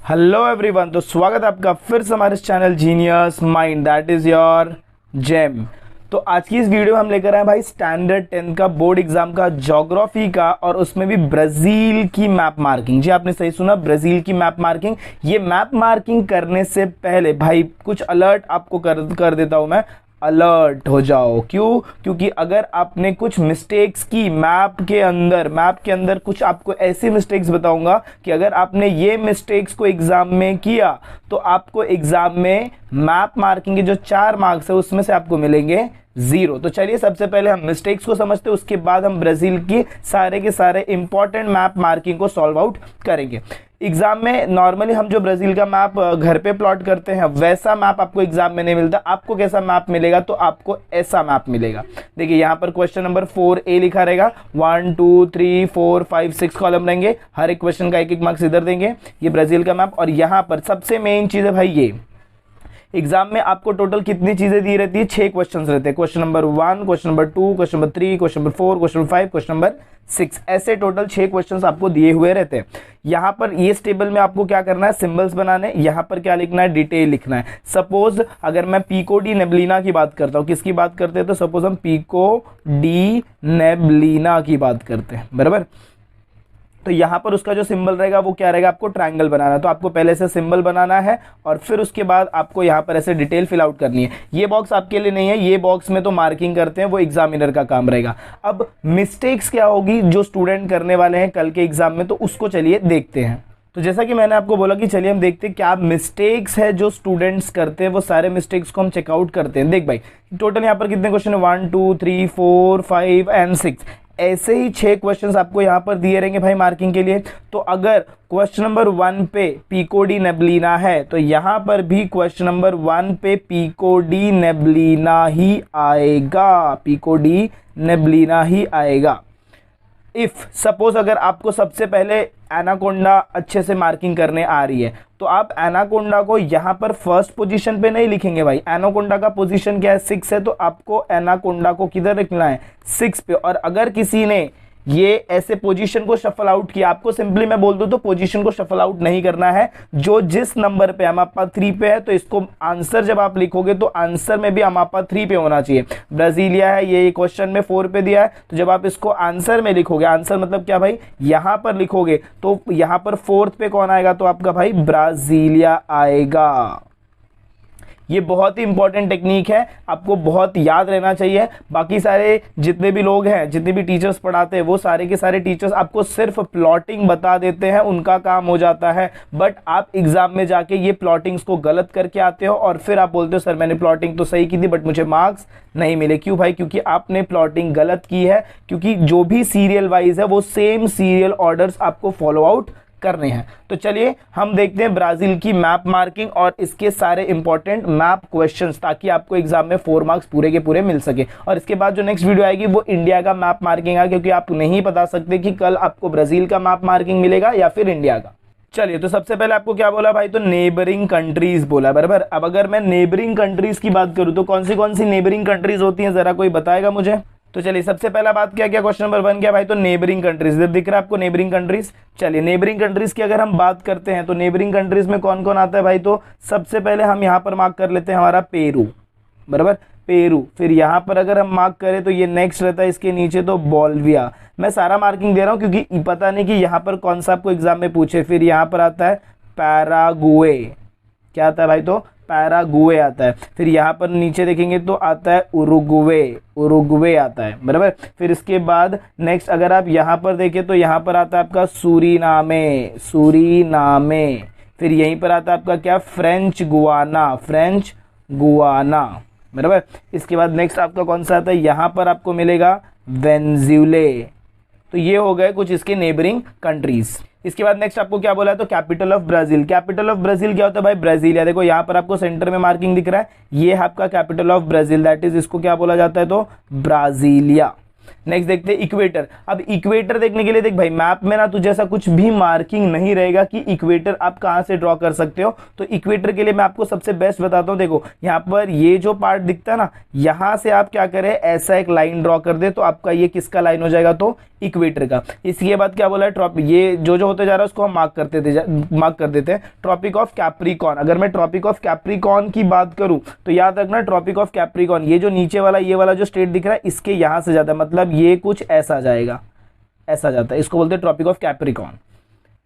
Hello everyone, तो स्वागत है आपका फिर से हमारे channel genius mind, that is your gem. तो आज की इस वीडियो में हम लेकर आए भाई स्टैंडर्ड 10 का बोर्ड एग्जाम का ज्योग्राफी का, और उसमें भी ब्राजील की मैप मार्किंग। जी आपने सही सुना, ब्राजील की मैप मार्किंग। ये मैप मार्किंग करने से पहले भाई कुछ अलर्ट आपको कर देता हूं मैं। अलर्ट हो जाओ, क्यों? क्योंकि अगर आपने कुछ मिस्टेक्स की मैप के अंदर कुछ आपको ऐसी मिस्टेक्स बताऊंगा कि अगर आपने ये मिस्टेक्स को एग्जाम में किया तो आपको एग्जाम में मैप मार्किंग के जो 4 मार्क्स है उसमें से आपको मिलेंगे 0। तो चलिए सबसे पहले हम मिस्टेक्स को समझते हैं, उसके बाद हम ब्राजील की सारे के सारे इंपॉर्टेंट मैप मार्किंग को सॉल्व आउट करेंगे। एग्जाम में नॉर्मली हम जो ब्राजील का मैप घर पे प्लॉट करते हैं वैसा मैप आपको एग्जाम में नहीं मिलता। आपको कैसा मैप मिलेगा? तो आपको ऐसा मैप मिलेगा। देखिए यहाँ पर क्वेश्चन नंबर 4A लिखा रहेगा, 1 2 3 4 5 6 कॉलम रहेंगे, हर एक क्वेश्चन का एक मार्क्स इधर देंगे। ये ब्राजील का मैप। और यहाँ पर सबसे मेन चीज है भाई, ये एग्जाम में आपको टोटल कितनी चीजें दी रहती है? 6 क्वेश्चन रहते हैं। Question number 1, question number 2, question number 3, question number 4, question number 5, question number 6, ऐसे टोटल 6 क्वेश्चंस आपको दिए हुए रहते हैं। यहाँ पर ये टेबल में आपको क्या करना है? सिंबल्स बनाने। यहाँ पर क्या लिखना है? डिटेल लिखना है। सपोज अगर मैं पिको डी नेबलिना की बात करता हूँ, किसकी बात करते हैं? तो सपोज हम पिको डी नेबलिना की बात करते हैं, बराबर। तो यहाँ पर उसका जो सिंबल रहेगा वो क्या रहेगा? आपको ट्रायंगल बनाना है। तो आपको पहले से सिंबल बनाना है और फिर उसके बाद आपको यहाँ पर ऐसे डिटेल फिल आउट करनी है। ये बॉक्स आपके लिए नहीं है, ये बॉक्स में तो मार्किंग करते हैं, वो एग्जामिनर का काम रहेगा। अब मिस्टेक्स क्या होगी जो स्टूडेंट करने वाले हैं कल के एग्जाम में, तो उसको चलिए देखते हैं। तो जैसा कि मैंने आपको बोला कि चलिए हम देखते हैं क्या मिस्टेक्स है जो स्टूडेंट्स करते हैं, वो सारे मिस्टेक्स को हम चेकआउट करते हैं। देख भाई, टोटल यहाँ पर कितने क्वेश्चन है? 1 2 3 4 5 एंड 6। ऐसे ही 6 क्वेश्चंस आपको यहाँ पर दिए रहेंगे भाई मार्किंग के लिए। तो अगर क्वेश्चन नंबर 1 पे पिको डी नेबलिना है तो यहाँ पर भी क्वेश्चन नंबर 1 पे पिको डी नेबलिना ही आएगा, पिको डी नेबलिना ही आएगा। इफ सपोज अगर आपको सबसे पहले एनाकोंडा अच्छे से मार्किंग करने आ रही है तो आप एनाकोंडा को यहाँ पर फर्स्ट पोजीशन पे नहीं लिखेंगे भाई। एनाकोंडा का पोजीशन क्या है? 6 है, तो आपको एनाकोंडा को किधर लिखना है? 6 पे। और अगर किसी ने ये ऐसे पोजीशन को शफल आउट किया, आपको सिंपली मैं बोल दूं तो पोजीशन को शफल आउट नहीं करना है। जो जिस नंबर पे अमापा 3 पे है तो इसको आंसर जब आप लिखोगे तो आंसर में भी अमापा 3 पे होना चाहिए। ब्राजीलिया है, ये क्वेश्चन में 4 पे दिया है, तो जब आप इसको आंसर में लिखोगे, आंसर मतलब क्या भाई? यहां पर लिखोगे तो यहां पर 4th पे कौन आएगा? तो आपका भाई ब्राजीलिया आएगा। ये बहुत ही इंपॉर्टेंट टेक्निक है, आपको बहुत याद रहना चाहिए। बाकी सारे जितने भी लोग हैं, जितने भी टीचर्स पढ़ाते हैं, वो सारे के सारे टीचर्स आपको सिर्फ प्लॉटिंग बता देते हैं, उनका काम हो जाता है। बट आप एग्जाम में जाके ये प्लॉटिंग्स को गलत करके आते हो और फिर आप बोलते हो सर मैंने प्लॉटिंग तो सही की थी बट मुझे मार्क्स नहीं मिले। क्यों भाई? क्योंकि आपने प्लॉटिंग गलत की है। क्योंकि जो भी सीरियल वाइज है वो सेम सीरियल ऑर्डर्स आपको फॉलो आउट करने हैं। तो चलिए हम देखते हैं ब्राजील की मैप मार्किंग और इसके सारे इंपॉर्टेंट मैप क्वेश्चंस, ताकि आपको एग्जाम में 4 मार्क्स पूरे के पूरे मिल सके। और इसके बाद जो नेक्स्ट वीडियो आएगी वो इंडिया का मैप मार्किंग है, क्योंकि आप नहीं बता सकते कि कल आपको ब्राजील का मैप मार्किंग मिलेगा या फिर इंडिया का। चलिए, तो सबसे पहले आपको क्या बोला भाई? तो नेबरिंग कंट्रीज बोला, बराबर। अब अगर मैं नेबरिंग कंट्रीज की बात करूं तो कौन सी नेबरिंग कंट्रीज होती हैं, जरा कोई बताएगा मुझे? तो चलिए सबसे पहला बात क्या क्वेश्चन नंबर 1 क्या भाई? तो नेबरिंग कंट्रीज, दिख रहा है आपको नेबरिंग कंट्रीज। चलिए नेबरिंग कंट्रीज की अगर हम बात करते हैं तो नेबरिंग कंट्रीज में कौन कौन आता है भाई? तो सबसे पहले हम यहाँ पर मार्क कर लेते हैं हमारा पेरू, बराबर, पेरू। फिर यहाँ पर अगर हम मार्क करें तो ये नेक्स्ट रहता है इसके नीचे तो बोल्विया। मैं सारा मार्किंग दे रहा हूँ क्योंकि पता नहीं कि यहाँ पर कौन सा आपको एग्जाम में पूछे। फिर यहाँ पर आता है पैरागुए, क्या आता है भाई? तो पैरागुए आता है। फिर यहाँ पर नीचे देखेंगे तो आता है उरुग्वे, उरुग्वे आता है, बराबर। फिर इसके बाद नेक्स्ट अगर आप यहाँ पर देखें तो यहाँ पर आता है आपका सूरीनामे, सूरीनामे। फिर यहीं पर आता है आपका क्या? फ्रेंच गुआना, फ्रेंच गुआना, बराबर। इसके बाद नेक्स्ट आपका कौन सा आता है? यहाँ पर आपको मिलेगा वेनेजुएला। तो ये हो गए कुछ इसके नेबरिंग कंट्रीज। इसके बाद नेक्स्ट आपको क्या बोला है? तो capital of Brazil. Capital of Brazil क्या होता है भाई? ब्राजीलिया। देखो यहाँ पर आपको सेंटर में मार्किंग दिख रहा है, ये है आपका capital of Brazil, that is इसको क्या बोला जाता है? तो ब्राजीलिया। नेक्स्ट देखते हैं इक्वेटर। अब इक्वेटर देखने के लिए देख भाई मैप में ना तुझे ऐसा कुछ भी मार्किंग नहीं रहेगा कि इक्वेटर आप कहां से ड्रॉ कर सकते हो। तो इक्वेटर के लिए मैं आपको सबसे बेस्ट बताता हूं, देखो यहां पर ये जो पार्ट दिखता है ना, यहां से आप क्या करें, ऐसा एक लाइन ड्रॉ कर दे तो आपका ये किसका लाइन हो जाएगा, तो इक्वेटर का। इसके बाद क्या बोला है, ट्रॉपिक, ये जो होते जा रहा है उसको हम मार्क कर देते हैं ट्रॉपिक ऑफ कैप्रिकॉर्न। अगर मैं ट्रॉपिक ऑफ कैप्रिकॉर्न की बात करूं तो याद रखना ट्रॉपिक ऑफ कैप्रिकॉर्न, ये जो नीचे वाला ये वाला जो स्टेट दिख रहा है इसके यहां से जाता है, मतलब ये कुछ ऐसा जाएगा, ऐसा जाता है, इसको बोलते हैं ट्रॉपिक ऑफ कैप्रिकॉर्न।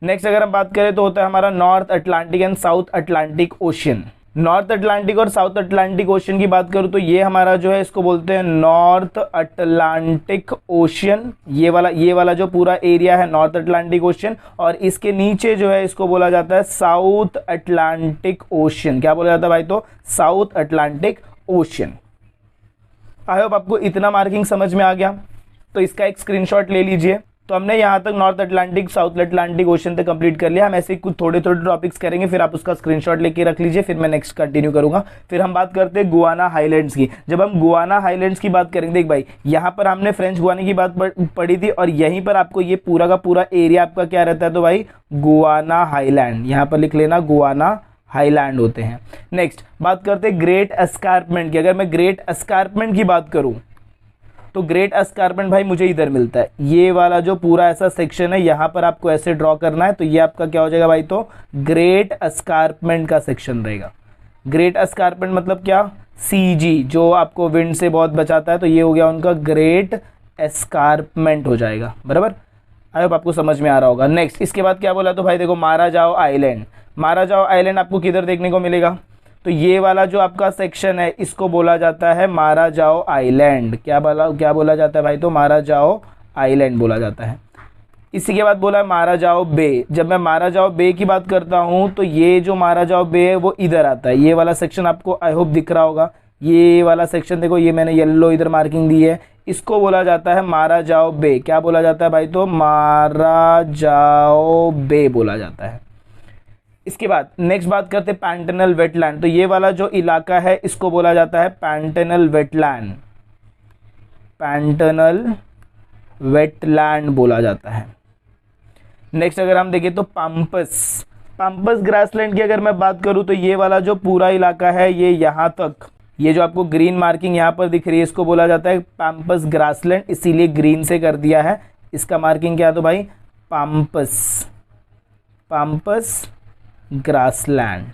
नेक्स्ट अगर हम बात करें तो होता है हमारा north Atlantic and south Atlantic ocean. North Atlantic और साउथ अटलांटिक ओशियन की बात करूं तो ये हमारा जो है इसको बोलते हैं नॉर्थ अटलांटिक ओशियन। ये वाला जो पूरा एरिया है नॉर्थ अटलांटिक ओशियन, और इसके नीचे जो है इसको बोला जाता है साउथ अटलांटिक ओशियन। क्या बोला जाता है भाई, तो south Atlantic ocean. I hope आपको इतना मार्किंग समझ में आ गया, तो इसका एक स्क्रीनशॉट ले लीजिए। तो हमने यहाँ तक north Atlantic south Atlantic ocean तक कंप्लीट कर लिया। हम ऐसे कुछ थोड़े टॉपिक्स करेंगे, फिर आप उसका स्क्रीनशॉट लेके रख लीजिए, फिर मैं नेक्स्ट कंटिन्यू करूंगा। फिर हम बात करते हैं गुआना हाईलैंड्स की। जब हम गुआना हाईलैंड्स की बात करेंगे, देख भाई यहाँ पर हमने फ्रेंच गुआना की बात पढ़ी थी, और यहीं पर आपको ये पूरा का पूरा एरिया आपका क्या रहता है, तो भाई गुआना हाईलैंड, यहाँ पर लिख लेना गुआना हाईलैंड होते हैं। नेक्स्ट बात करते हैं ग्रेट एस्कार्पमेंट की। अगर मैं ग्रेट एस्कार्पमेंट की बात करूं तो ग्रेट एस्कार्पमेंट भाई मुझे इधर मिलता है, ये वाला जो पूरा ऐसा सेक्शन है यहाँ पर आपको ऐसे ड्रॉ करना है, तो ये आपका क्या हो जाएगा भाई, तो ग्रेट एस्कार्पमेंट का सेक्शन रहेगा। ग्रेट एस्कार्पमेंट मतलब क्या, सीजी जो आपको विंड से बहुत बचाता है, तो ये हो गया उनका ग्रेट एस्कार्पमेंट हो जाएगा। बराबर, आई होप आपको समझ में आ रहा होगा। नेक्स्ट इसके बाद क्या बोला, तो भाई देखो माराजाओ आइलैंड। माराजाओ आइलैंड आपको किधर देखने को मिलेगा, तो ये वाला जो आपका सेक्शन है इसको बोला जाता है माराजाओ आइलैंड। क्या बोला जाता है भाई, तो माराजाओ आइलैंड बोला जाता है। इसी के बाद बोला है माराजाओ बे। जब मैं माराजाओ बे की बात करता हूँ तो ये जो माराजाओ बे है वो इधर आता है, ये वाला सेक्शन आपको आई होप दिख रहा होगा। ये वाला सेक्शन देखो, ये मैंने येलो इधर मार्किंग दी है, इसको बोला जाता है माराजाओ बे। क्या बोला जाता है भाई, तो माराजाओ बे बोला जाता है। इसके बाद नेक्स्ट बात करते हैं पैंटेनल वेटलैंड। तो ये वाला जो इलाका है इसको बोला जाता है पैंटेनल वेटलैंड, पैंटेनल वेटलैंड बोला जाता है। नेक्स्ट अगर हम देखें तो पैम्पस ग्रासलैंड की अगर मैं बात करूं तो ये वाला जो पूरा इलाका है ये यहाँ तक, ये जो आपको ग्रीन मार्किंग यहाँ पर दिख रही है इसको बोला जाता है पैम्पस ग्रासलैंड, इसीलिए ग्रीन से कर दिया है। इसका मार्किंग क्या है, तो भाई पैम्पस ग्रासलैंड।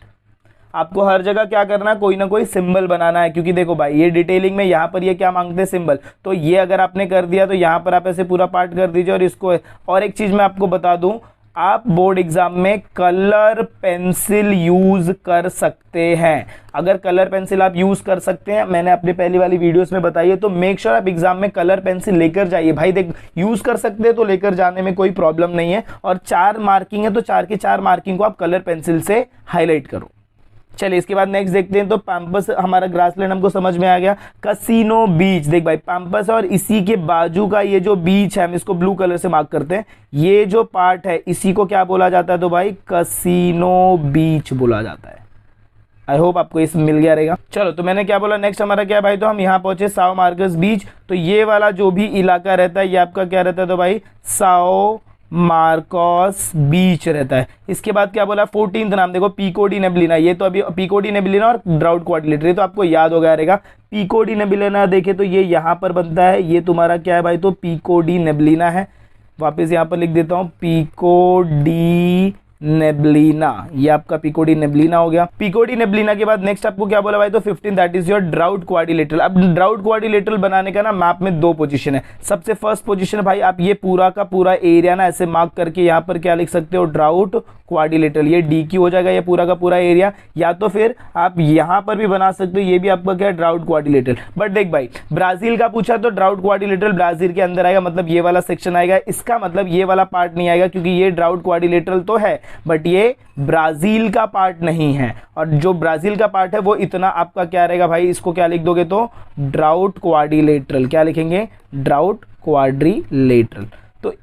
आपको हर जगह क्या करना है, कोई ना कोई सिंबल बनाना है, क्योंकि देखो भाई ये डिटेलिंग में यहाँ पर ये क्या मांगते हैं, सिंबल। तो ये अगर आपने कर दिया तो यहाँ पर आप ऐसे पूरा पार्ट कर दीजिए। और इसको और एक चीज मैं आपको बता दूं, आप बोर्ड एग्जाम में कलर पेंसिल यूज कर सकते हैं। अगर कलर पेंसिल आप यूज कर सकते हैं, मैंने अपने पहली वाली वीडियोस में बताई है, तो मेक श्योर आप एग्जाम में कलर पेंसिल लेकर जाइए। भाई देख यूज कर सकते हैं तो लेकर जाने में कोई प्रॉब्लम नहीं है। और 4 मार्किंग है तो 4 के 4 मार्किंग को आप कलर पेंसिल से हाईलाइट करो। चलिए इसके बाद नेक्स्ट देखते हैं। तो पैम्पस हमारा ग्रासलैंड हमको समझ में आ गया। कसिनो बीच, देख भाई पैम्पस और इसी के बाजू का ये जो बीच है, हम इसको ब्लू कलर से मार्क करते हैं, ये जो पार्ट है इसी को क्या बोला जाता है, तो भाई कसिनो बीच बोला जाता है। आई होप आपको इस मिल गया रहेगा। चलो तो मैंने क्या बोला, नेक्स्ट हमारा क्या भाई, तो हम यहाँ पहुंचे साओ मार्कस बीच। तो ये वाला जो भी इलाका रहता है ये आपका क्या रहता है, तो भाई साओ मार्कोस बीच रहता है। इसके बाद क्या बोला, 14th नाम देखो पिको डी नेबलिना। ये तो अभी पिको डी नेबलिना और ड्राउट क्वाड्रिलेटरल, ये तो आपको याद हो गया रहेगा। पिको डी नेबलिना देखे तो ये यहाँ पर बनता है, ये तुम्हारा क्या है भाई, तो पिको डी नेबलिना है। वापस यहाँ पर लिख देता हूँ पिको डी नेबलिना, ये आपका पिको डी नेबलिना हो गया। पिको डी नेबलिना के बाद नेक्स्ट आपको क्या बोला भाई, तो 15 that is your drought quadrilateral. अब ड्राउट क्वाड्रिलेटरल बनाने का ना मैप में 2 पोजीशन है। सबसे फर्स्ट पोजीशन भाई आप ये पूरा का पूरा एरिया ना ऐसे मार्क करके यहाँ पर क्या लिख सकते हो, ड्राउट क्वाड्रिलेटरल। ये DQ हो जाएगा ये पूरा का पूरा एरिया। या तो फिर आप यहाँ पर भी बना सकते हो, ये भी आपका क्या है, ड्राउट क्वाड्रिलेटरल। बट देख भाई ब्राजील का पूछा तो ड्राउट क्वाड्रिलेटरल ब्राजील के अंदर आएगा, मतलब ये वाला सेक्शन आएगा। इसका मतलब ये वाला पार्ट नहीं आएगा, क्योंकि ये ड्राउट क्वाड्रिलेटरल तो है बट ये ब्राजील का पार्ट नहीं है। और जो ब्राजील का पार्ट है वो इतना आपका क्या रहेगा भाई, इसको क्या लिख दोगे, तो ड्राउट क्वाड्रिलेटरल। क्या लिखेंगे, ड्राउट क्वाड्रिलेटरल। तो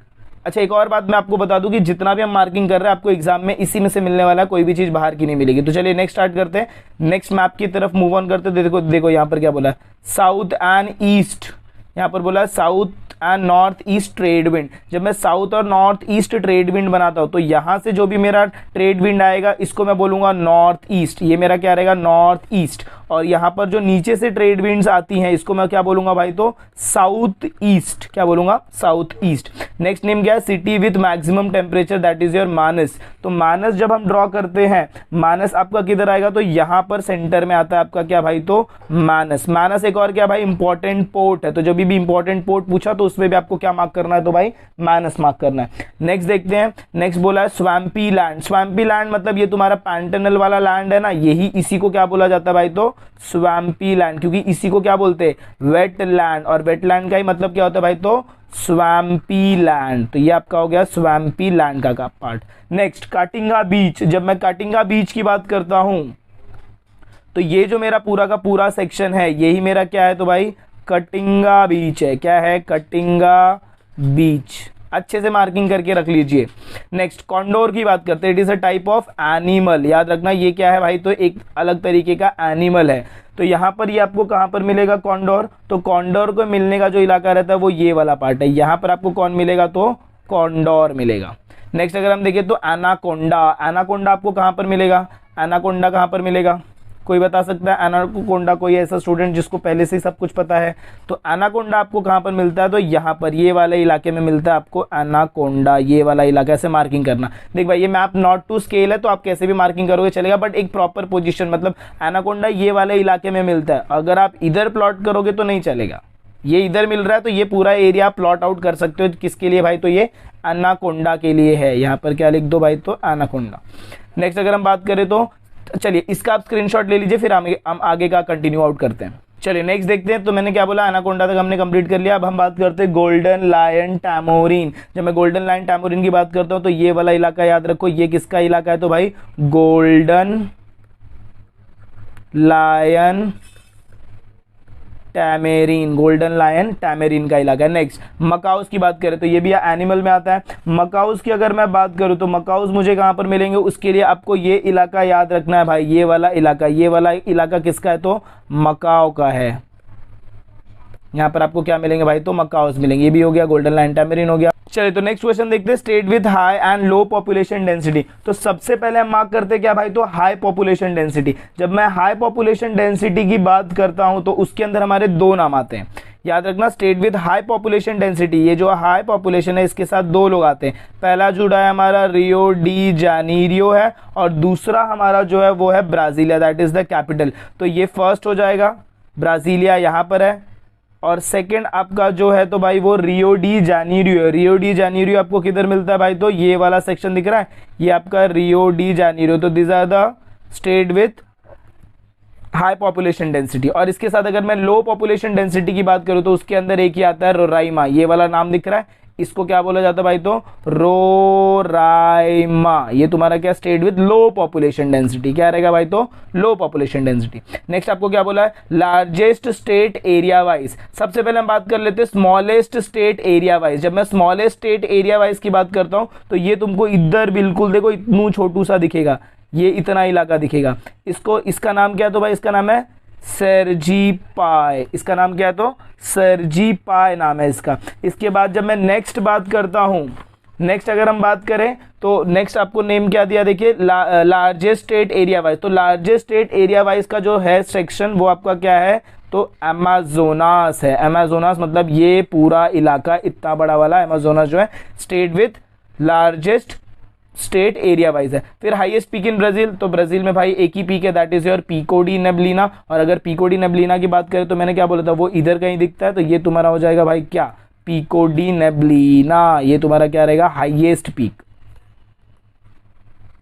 अच्छा एक और बात मैं आपको बता दूं कि जितना भी हम मार्किंग कर रहे हैं आपको एग्जाम में इसी में से मिलने वाला है, कोई भी चीज बाहर की नहीं मिलेगी। तो चलिए नेक्स्ट स्टार्ट करते हैं, नेक्स्ट मैप की तरफ मूव ऑन करते हैं। देखो यहाँ पर क्या बोला, साउथ एंड ईस्ट, यहाँ पर बोला south and north east trade wind. जब मैं साउथ और नॉर्थ ईस्ट ट्रेड विंड बनाता हूँ तो यहाँ से जो भी मेरा ट्रेड विंड आएगा इसको मैं बोलूँगा नॉर्थ ईस्ट, ये मेरा क्या रहेगा नॉर्थ ईस्ट। और यहाँ पर जो नीचे से ट्रेड विंड्स आती हैं इसको मैं क्या बोलूँगा भाई, तो साउथ ईस्ट, क्या बोलूँगा साउथ ईस्ट। नेक्स्ट नेम क्या है, city with maximum temperature that is your Manaus. तो मानस जब हम ड्रॉ करते हैं, मानस आपका किधर आएगा, तो यहाँ पर सेंटर में आता है आपका क्या भाई, तो मानस। मानस एक और क्या भाई इंपॉर्टेंट पोर्ट है, तो जब भी इंपॉर्टेंट पोर्ट पूछा तो उसमें भी आपको क्या मार्क करना है, तो भाई मानस मार्क करना है। नेक्स्ट देखते हैं, नेक्स्ट बोला है स्वैम्पी लैंड। स्वैम्पी लैंड मतलब ये तुम्हारा पैंटेनल वाला लैंड है ना, यही इसी को क्या बोला जाता है भाई, तो स्वैम्पी लैंड, क्योंकि इसी को क्या बोलते हैं वेट लैंड, और वेट लैंड का ही मतलब क्या होता है भाई, तो स्वैम्पी लैंड। तो ये आपका हो गया स्वैम्पी लैंड का पार्ट। नेक्स्ट काटिंगा बीच। जब मैं काटिंगा बीच की बात करता हूं तो ये जो मेरा पूरा का पूरा सेक्शन है यही मेरा क्या है, तो भाई कटिंगा बीच है। क्या है, कटिंगा बीच। अच्छे से मार्किंग करके रख लीजिए। नेक्स्ट कॉन्डोर की बात करते हैं। It is a type of animal. याद रखना ये क्या है भाई, तो एक अलग तरीके का एनिमल है। तो यहाँ पर ये आपको कहाँ पर मिलेगा कॉन्डोर, तो कॉन्डोर को मिलने का जो इलाका रहता है वो ये वाला पार्ट है। यहाँ पर आपको कौन मिलेगा, तो कॉन्डोर मिलेगा। नेक्स्ट अगर हम देखें तो एनाकोंडा। एनाकोंडा आपको कहाँ पर मिलेगा, एनाकोंडा कहाँ पर मिलेगा, कोई बता सकता है एनाकोंडा, कोई ऐसा स्टूडेंट जिसको पहले से ही सब कुछ पता है। तो एनाकोंडा आपको कहाँ पर मिलता है, तो यहाँ पर ये वाले इलाके में मिलता है आपको एनाकोंडा, ये वाला इलाका। ऐसे मार्किंग करना। देख भाई ये मैप नॉट टू स्केल है तो आप कैसे भी मार्किंग करोगे चलेगा, बट एक प्रॉपर पोजीशन, मतलब एनाकोंडा ये वाले इलाके में मिलता है। अगर आप इधर प्लॉट करोगे तो नहीं चलेगा, ये इधर मिल रहा है तो ये पूरा एरिया आप प्लॉट आउट कर सकते हो। किसके लिए भाई, तो ये एनाकोंडा के लिए है। यहाँ पर क्या लिख दो भाई, तो एनाकोंडा। नेक्स्ट अगर हम बात करें तो चलिए इसका आप स्क्रीनशॉट ले लीजिए, फिर हम आगे का कंटिन्यू आउट करते हैं। चलिए नेक्स्ट देखते हैं। तो मैंने क्या बोला, एनाकोंडा तक हमने कंप्लीट कर लिया। अब हम बात करते हैं गोल्डन लायन टैमोरिन। जब मैं गोल्डन लायन टैमोरिन की बात करता हूँ तो ये वाला इलाका याद रखो, ये किसका इलाका है, तो भाई गोल्डन लायन टैमेरिन, गोल्डन लायन टैमेरिन का इलाका है। नेक्स्ट मकाउस की बात करें तो ये भी एनिमल में आता है। मकाउस की अगर मैं बात करूं तो मकाउस मुझे कहां पर मिलेंगे, उसके लिए आपको ये इलाका याद रखना है भाई, ये वाला इलाका। ये वाला इलाका किसका है, तो मकाओ का है। यहाँ पर आपको क्या मिलेंगे भाई, तो मकाउस मिलेंगे। ये भी हो गया, गोल्डन लायन टैमेरिन हो गया। चलिए तो नेक्स्ट क्वेश्चन देखते हैं, state with high and low population density. तो सबसे पहले हम मार्क करते हैं क्या भाई, तो हाई पॉपुलेशन डेंसिटी। जब मैं हाई पॉपुलेशन डेंसिटी की बात करता हूं तो उसके अंदर हमारे दो नाम आते हैं, याद रखना। State with high population density, ये जो हाई पॉपुलेशन है इसके साथ दो लोग आते हैं। पहला जुड़ा है हमारा रियो डी जानीरियो है, और दूसरा हमारा जो है वो है Brasilia, that is the capital. तो ये फर्स्ट हो जाएगा, ब्राजीलिया यहाँ पर है, और सेकंड आपका जो है तो भाई वो रियो डी जानीरियो। रियो डी जानीरियो आपको किधर मिलता है भाई, तो ये वाला सेक्शन दिख रहा है, ये आपका रियो डी जानीरियो। तो this are the state with high population density. और इसके साथ अगर मैं लो पॉपुलेशन डेंसिटी की बात करूं तो उसके अंदर एक ही आता है रोराइमा, ये वाला नाम दिख रहा है, इसको क्या बोला जाता है भाई, तो रोराइमा। ये तुम्हारा क्या, state with low population density. क्या रहेगा भाई, तो लो पॉपुलेशन डेंसिटी। नेक्स्ट आपको क्या बोला है, लार्जेस्ट स्टेट एरिया वाइज। सबसे पहले हम बात कर लेते हैं स्मॉलेस्ट स्टेट एरिया वाइज। जब मैं स्मॉलेस्ट स्टेट एरिया वाइज की बात करता हूं तो ये तुमको इधर बिल्कुल देखो इतनू छोटू सा दिखेगा, ये इतना इलाका दिखेगा। इसको, इसका नाम क्या है, तो भाई इसका नाम है सर्जी पाई। इसका नाम क्या है, तो सर्जी पाई नाम है इसका। इसके बाद जब मैं नेक्स्ट बात करता हूं, नेक्स्ट अगर हम बात करें तो नेक्स्ट आपको नेम क्या दिया, देखिए लार्जेस्ट स्टेट एरिया वाइज। तो लार्जेस्ट स्टेट एरिया वाइज का जो है सेक्शन वो आपका क्या है, तो अमेजोनास है। अमेजोनास मतलब ये पूरा इलाका इतना बड़ा वाला अमेजोनास जो है state with largest state area wise है। फिर हाईएस्ट पीक इन ब्राजील, तो ब्राजील में भाई एक ही पीक है, that is your Pico de Neblina. और अगर पिको डी नेबलिना की बात करें तो मैंने क्या बोला था, वो इधर कहीं दिखता है, तो ये तुम्हारा हो जाएगा भाई क्या, पिको डी नेबलिना। ये तुम्हारा क्या रहेगा, हाईएस्ट पीक।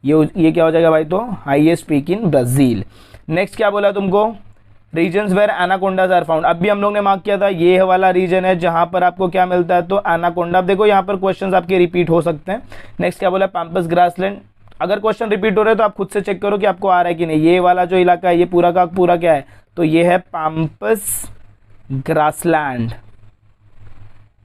ये क्या हो जाएगा भाई, तो highest peak in Brazil. Next क्या बोला तुमको, regions where anacondas are found. अब भी हम लोग ने मार्क किया था, ये वाला रीजन है जहां पर आपको क्या मिलता है, तो एनाकोंडा। अब देखो यहाँ पर क्वेश्चंस आपके रिपीट हो सकते हैं। नेक्स्ट क्या बोला, पैम्पस ग्रासलैंड। अगर क्वेश्चन रिपीट हो रहे हैं तो आप खुद से चेक करो कि आपको आ रहा है कि नहीं। ये वाला जो इलाका है ये पूरा का पूरा क्या है, तो ये है पैम्पस ग्रासलैंड।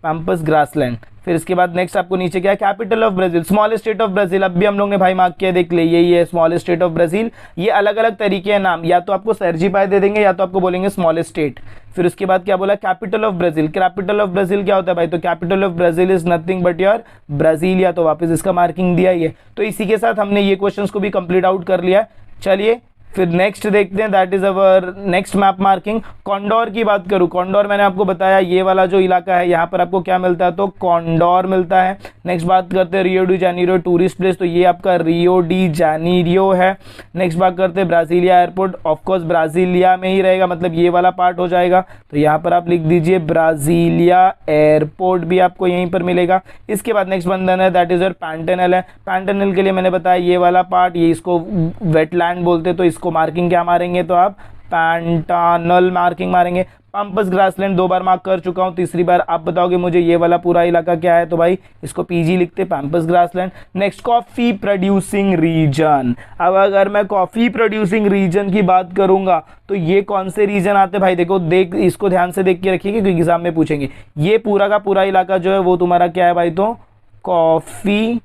Pampas grassland. फिर इसके बाद नेक्स्ट आपको नीचे क्या है, capital of Brazil, small state of Brazil. अब भी हम लोग ने भाई मार्क किया, देख ले यही है स्मॉल स्टेट ऑफ ब्राजील। ये अलग अलग तरीके हैं नाम, या तो आपको सर्जिपाई दे देंगे या तो आपको बोलेंगे स्मॉल स्टेट। फिर उसके बाद क्या बोला, capital of Brazil. Capital of Brazil क्या होता है भाई, तो capital of Brazil is nothing but your Brasilia. तो वापस इसका मार्किंग दिया ही है। तो इसी के साथ हमने ये क्वेश्चंस को भी कंप्लीट आउट कर लिया। चलिए फिर नेक्स्ट देखते हैं, that is our next map marking. Condor की बात करूं, कॉन्डोर मैंने आपको बताया ये वाला जो इलाका है यहाँ पर आपको क्या मिलता है, तो कॉन्डोर मिलता है। नेक्स्ट बात करते हैं रियो डी जानीरो टूरिस्ट प्लेस, तो ये आपका रियो डी जानीरियो है। नेक्स्ट बात करते हैं ब्राजीलिया एयरपोर्ट, ऑफकोर्स ब्राजीलिया में ही रहेगा, मतलब ये वाला पार्ट हो जाएगा। तो यहाँ पर आप लिख दीजिए ब्राजीलिया एयरपोर्ट भी आपको यहीं पर मिलेगा। इसके बाद नेक्स्ट बंधन है, दैट इज योर पैंटेनल है। पैंटेनल के लिए मैंने बताया ये वाला पार्ट, ये इसको वेटलैंड बोलते हैं, तो इसको मार्किंग क्या मारेंगे, तो आप पैंटानल मार्किंग मारेंगे। पंपस ग्रासलैंड 2 बार मार्क कर चुका हूं, तीसरी बार आप बताओगे मुझे ये वाला पूरा इलाका क्या है, तो भाई इसको पीजी लिखते, Pampas grassland. Next coffee producing region. अब अगर मैं कॉफी प्रोड्यूसिंग रीजन की बात करूंगा तो ये कौन से रीजन आते हैं भाई, देखो देख इसको ध्यान से देख के रखिए क्योंकि एग्जाम में पूछेंगे। ये पूरा का पूरा इलाका जो है वो तुम्हारा क्या है भाई, तो कॉफी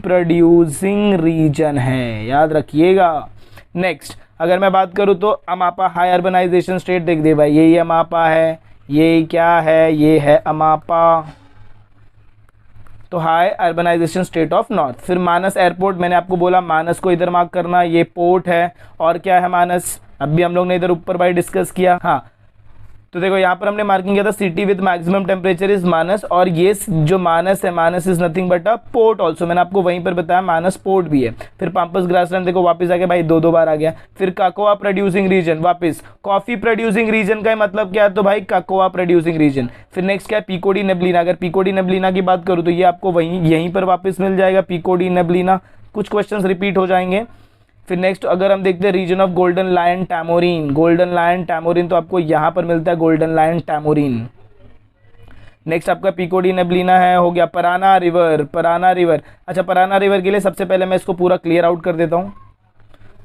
प्रोड्यूसिंग रीजन है, याद रखिएगा। नेक्स्ट अगर मैं बात करूं तो अमापा हाई अर्बनाइजेशन स्टेट, देख दे भाई यही अमापा है, ये क्या है, ये है अमापा, तो high urbanization state of north. फिर मानस एयरपोर्ट, मैंने आपको बोला मानस को इधर मार्क करना, ये पोर्ट है। और क्या है मानस, अभी हम लोग ने इधर ऊपर भाई डिस्कस किया। हाँ तो देखो यहाँ पर हमने मार्किंग किया था city with maximum temperature is Manaus, और ये जो मानस है, Manaus is nothing but a port also, मैंने आपको वहीं पर बताया मानस पोर्ट भी है। फिर पंपस ग्रासलैंड देखो वापस आ गया भाई, 2 बार आ गया। फिर काकोआ प्रोड्यूसिंग रीजन, वापस कॉफी प्रोड्यूसिंग रीजन का मतलब क्या है, तो भाई काकोआ प्रोड्यूसिंग रीजन। फिर नेक्स्ट क्या है, पीको डी नेबलिना। अगर पीको डी नेबलिना की बात करूँ तो ये आपको वहीं यहीं पर वापस मिल जाएगा, पीको डी नेबलिना। कुछ क्वेश्चन रिपीट हो जाएंगे। फिर नेक्स्ट अगर हम देखते हैं region of golden lion tamarin, golden lion tamarin तो आपको यहाँ पर मिलता है गोल्डन लायन टैमोरिन। नेक्स्ट आपका पीको डी नेबलिना है, हो गया पराना रिवर, पराना रिवर। अच्छा पराना रिवर के लिए सबसे पहले मैं इसको पूरा क्लियर आउट कर देता हूँ,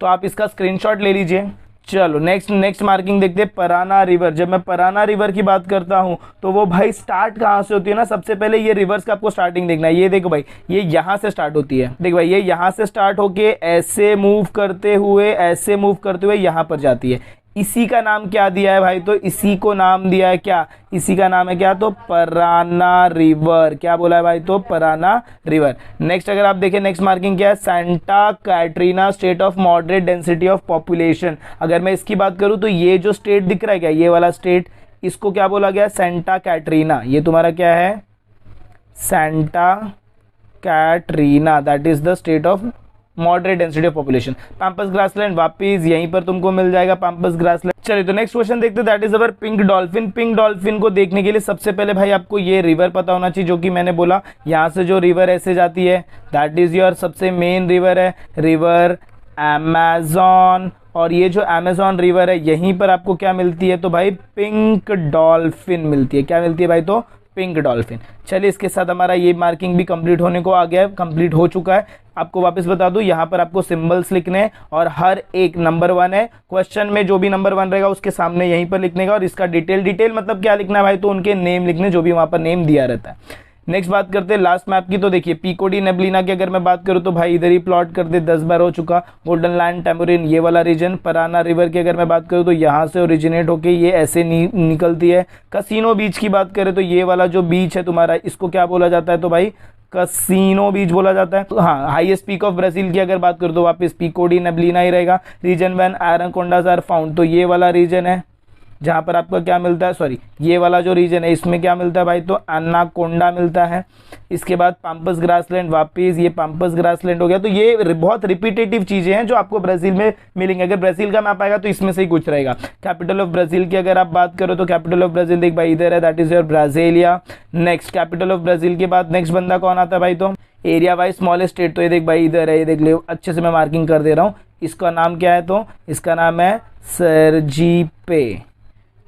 तो आप इसका स्क्रीनशॉट ले लीजिए। चलो नेक्स्ट मार्किंग देखते हैं, पराना रिवर। जब मैं पराना रिवर की बात करता हूं तो वो भाई स्टार्ट कहां से होती है ना, सबसे पहले ये रिवर्स का आपको स्टार्टिंग देखना है। ये देखो भाई ये यहां से स्टार्ट होती है, देख भाई ये यहां से स्टार्ट होके ऐसे मूव करते हुए यहां पर जाती है। इसी का नाम क्या दिया है भाई, तो इसी को नाम दिया है क्या, इसी का नाम है क्या, तो पराना रिवर। क्या बोला है भाई, तो पराना रिवर। नेक्स्ट अगर आप देखें नेक्स्ट मार्किंग क्या है, Santa Katrina state of moderate density of population. अगर मैं इसकी बात करूं तो ये जो स्टेट दिख रहा है क्या, ये वाला स्टेट, इसको क्या बोला गया, सेंटा कैटरीना। ये तुम्हारा क्या है, Santa Katrina, that is the state of moderate density of population. Pampas grassland वापिस यहीं पर तुमको मिल जाएगा, पैम्पस ग्रासलैंड। चलिए तो नेक्स्ट क्वेश्चन देखते हैं, that is our pink dolphin. Pink dolphin को देखने के लिए सबसे पहले भाई आपको ये रिवर पता होना चाहिए, जो कि मैंने बोला यहाँ से जो रिवर ऐसे जाती है, दैट इज योर सबसे मेन रिवर है, रिवर अमेज़न। और ये जो अमेज़न रिवर है यहीं पर आपको क्या मिलती है, तो भाई पिंक डॉल्फिन मिलती है। क्या मिलती है भाई, तो पिंक डॉल्फिन। चलिए इसके साथ हमारा ये मार्किंग भी कंप्लीट होने को आ गया है, कंप्लीट हो चुका है। आपको वापस बता दूं यहाँ पर आपको सिंबल्स लिखने हैं और हर एक नंबर 1 है, क्वेश्चन में जो भी नंबर 1 रहेगा उसके सामने यहीं पर लिखने का, और इसका डिटेल मतलब क्या लिखना है भाई, तो उनके नेम लिखने जो भी वहाँ पर नेम दिया रहता है। नेक्स्ट बात करते हैं लास्ट मैप की, तो देखिए पीको डी नेबलिना की अगर मैं बात करूं तो भाई इधर ही प्लॉट कर दे, 10 बार हो चुका। गोल्डन लैंड टैमोरिन ये वाला रीजन। पराना रिवर की अगर मैं बात करूं तो यहाँ से ओरिजिनेट होके ये ऐसे निकलती है। कसिनो बीच की बात करें तो ये वाला जो बीच है तुम्हारा, इसको क्या बोला जाता है, तो भाई कसिनो बीच बोला जाता है। तो हाँ, हाईएस्ट पीक ऑफ ब्राजील की अगर बात करूं तो वापस पीको डी नेबलिना ही रहेगा। रीजन व्हेन एनाकोंडास आर फाउंड, तो ये वाला रीजन है जहाँ पर आपका क्या मिलता है, सॉरी ये वाला जो रीजन है इसमें क्या मिलता है भाई, तो एनाकोंडा मिलता है। इसके बाद पंपस ग्रासलैंड, वापिस ये पंपस ग्रासलैंड हो गया। तो ये बहुत रिपीटेटिव चीज़ें हैं जो आपको ब्राज़ील में मिलेंगे। अगर ब्राज़ील का मैप आएगा तो इसमें से ही कुछ रहेगा। कैपिटल ऑफ ब्राज़ील की अगर आप बात करो तो कैपिटल ऑफ ब्राज़ील देख भाई इधर है, that is your Brasilia. Next capital of Brazil के बाद नेक्स्ट बंदा कौन आता है भाई, तो एरिया वाइज स्मॉल स्टेट, तो ये देख भाई इधर है, ये देख ले अच्छे से मैं मार्किंग कर दे रहा हूँ। इसका नाम क्या है, तो इसका नाम है सर्जिपे।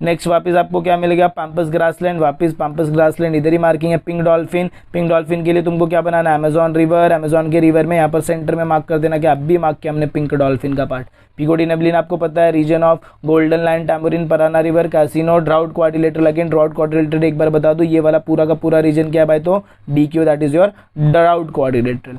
नेक्स्ट वापस आपको क्या मिलेगा, पैम्पस ग्रासलैंड, वापस पैम्पस ग्रासलैंड इधर ही मार्किंग है। पिंक डॉल्फिन, पिंक डॉल्फिन के लिए तुमको क्या बनाना है, अमेजॉन रिवर, अमेजॉन के रिवर में यहाँ पर सेंटर में मार्क कर देना कि अब भी मार्क किया हमने पिंक डॉल्फिन का पार्ट। पिको डी नेबलिन आपको पता है, region of golden lion, tamarin, Parana river, casino, drought quadrilateral. Again drought quadrilateral एक बार बता दो, ये वाला पूरा का पूरा रीजन क्या है भाई, तो DQ, that is your drought quadrilateral.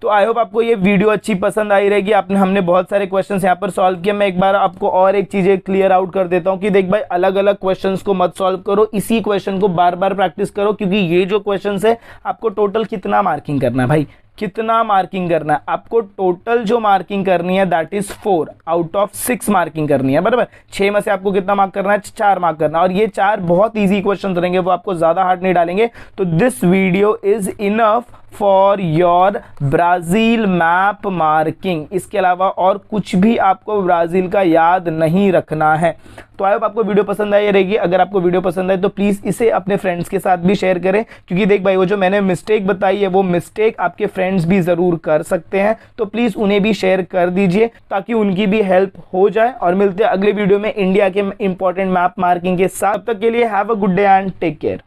तो आई होप आपको ये वीडियो अच्छी पसंद आई रहेगी। हमने बहुत सारे क्वेश्चंस यहाँ पर सॉल्व किए। मैं एक बार आपको और एक चीज़ क्लियर आउट कर देता हूँ कि देख भाई, अलग अलग क्वेश्चंस को मत सॉल्व करो, इसी क्वेश्चन को बार बार प्रैक्टिस करो, क्योंकि ये जो क्वेश्चंस है आपको टोटल कितना मार्किंग करना है भाई, कितना मार्किंग करना है आपको, टोटल जो मार्किंग करनी है that is 4 out of 6 marking करनी है, बराबर। 6 में से आपको कितना मार्क करना है, 4 मार्क करना है, और ये 4 बहुत इजी क्वेश्चन रहेंगे, वो आपको ज्यादा हार्ड नहीं डालेंगे। तो this video is enough for your Brazil map marking. इसके अलावा और कुछ भी आपको ब्राजील का याद नहीं रखना है। तो आई होप आपको वीडियो पसंद आई रहेगी। अगर आपको वीडियो पसंद आए तो प्लीज इसे अपने फ्रेंड्स के साथ भी शेयर करें, क्योंकि देख भाई, वो जो मैंने मिस्टेक बताई है वो मिस्टेक आपके फ्रेंड्स भी जरूर कर सकते हैं, तो प्लीज उन्हें भी शेयर कर दीजिए ताकि उनकी भी हेल्प हो जाए। और मिलते हैं अगले वीडियो में इंडिया के इंपॉर्टेंट मैप मार्किंग के साथ। तब तक के लिए have a good day and take care.